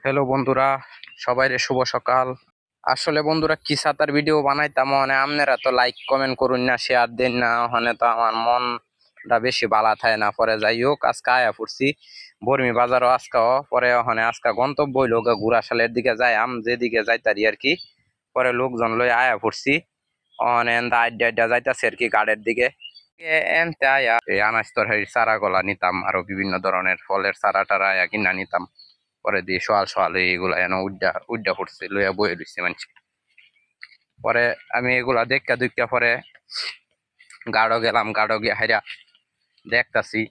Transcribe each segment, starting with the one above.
Hello বন্ধুরা, সবাইরে শুভ সকাল। আসলে বন্ধুরা কি সাতার ভিডিও বানাইতাম মানে আপনারা তো লাইক কমেন্ট করুন না, শেয়ার দেন না, ওখানে তো আমার মনটা বেশি বালা থাকে না। পরে যাই হোক, আজকে আয়া পড়ছি বর্মি বাজারও আজকাও। পরে ওখানে আজকে গন্তব্য হইল ঘুরাশালের দিকে যাই, যেদিকে যাইতারি আর কি। পরে লোকজন লই আয়া পড়ছি, অনেক আড্ডা আড্ডা যাইতাছে আর কি গাড়ির দিকে। এনতে আয়া এই আনাজ তরকারির চারা গলা নিতাম, আরো বিভিন্ন ধরনের ফলের চারা টারা আয়া কিনা নিতাম। পরে দিয়ে সোয়াল সোয়াল এইগুলা এনে উড্ডা উড্ডা পড়ছে লইয়া বয়ে রইছে মানুষ। পরে আমি এগুলা দেখা দেখা পরে গাড়ো গেলাম, গাড়ো গিয়ে হাইরা দেখতাছি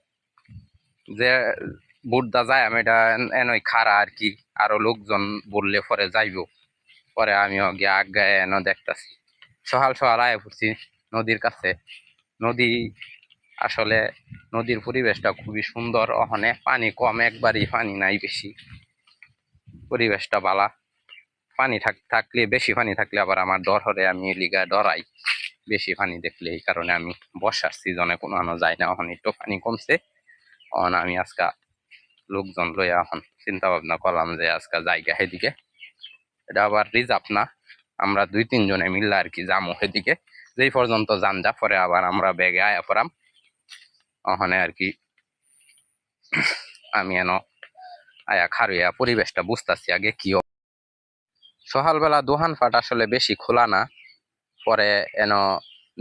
যে বুটদা যায় আমি এটা এনই খারা আর কি। আরো লোকজন বললে পরে যাইব। পরে আমিও গিয়ে আগায় এনে দেখতাছি সকাল সকাল আয় পড়ছি নদীর কাছে। নদী আসলে নদীর পরিবেশটা খুবই সুন্দর, ওখানে পানি কম, একবারই পানি নাই বেশি, পরিবেশটা বালা। পানি থাকলে বেশি পানি থাকলে আবার আমার ডর হরে, আমি লিগা ডরাই বেশি পানি দেখলে। এই কারণে আমি বর্ষার সিজনে কোনো আনো যায় না। এখন একটু পানি কমছে, এখন আমি আজকা লোকজন লইয়া এখন চিন্তা ভাবনা করলাম যে আজকা জায়গা সেদিকে। এটা আবার রিজার্ভ না, আমরা দুই তিনজনে মিললে আর কি যামো সেদিকে। যেই পর্যন্ত যান যা, পরে আবার আমরা ব্যাগে আয়া পড়াম ওখানে আর কি। আমি এনো আয়া খারুয়া পরিবেশটা বুঝতেছি আগে কি। সকালবেলা দোকানপাট আসলে বেশি খোলা না। পরে এন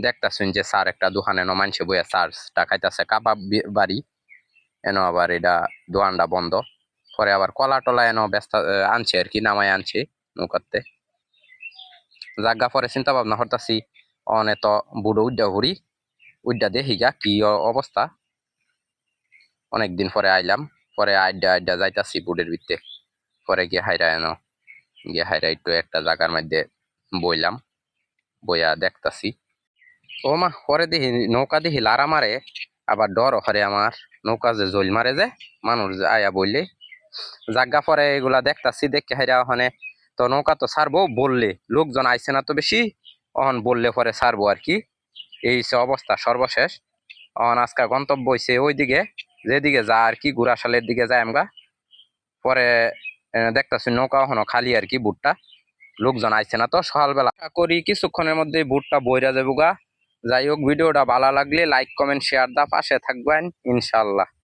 দেখতাছুন যে স্যার একটা দোকান এনো মানছে বইয়া চার্জটা খাইতাছে কাবাব বাড়ি, এন আবার এটা দোকানটা বন্ধ। পরে আবার কলা টলা এনো ব্যস্ত আনছে আর কি, নামাই আনছে নৌকাতে জাগা। পরে চিন্তা ভাবনা করতাছি অনেক বুড়ো উড্ডা ঘুরি, উড্ডা দেখি গা কি অবস্থা। অনেকদিন পরে আইলাম, পরে আড্ডা আড্ডা যাইতাছি বুড়ের ভিতরে। পরে গিয়ে হাইরা এনো, গিয়ে হাইরা একটু একটা জায়গার মধ্যে বইলাম, বইয়া দেখতাছি। ও মা, পরে দেখি নৌকা দেখি লারা মারে, আবার ডর হরে আমার। নৌকা যে জল মারে যে মানুষ যে আয়া বললে জাগা। পরে এগুলা দেখতাছি, দেখে হাইরা ওখানে তো নৌকা তো ছাড়বো বললে, লোকজন আইছে না তো বেশি, অহন বললে পরে ছাড়বো আর কি। এই সে অবস্থা সর্বশেষ। অহন আজকাল গন্তব্য হইছে ওইদিকে, যেদিকে যা আর কি, ঘুরাশালের দিকে যায় আমরা। পরে দেখতাছি নৌকা ওখানে খালি আর কি, বুটটা লোকজন আইছে না তো সকালবেলা। আশা করি কিছুক্ষণের মধ্যে বুটটা বইরা যাবো গা। যাই হোক, ভিডিওটা ভালো লাগলে লাইক কমেন্ট শেয়ার দা পাশে থাকবেন ইনশাল্লাহ।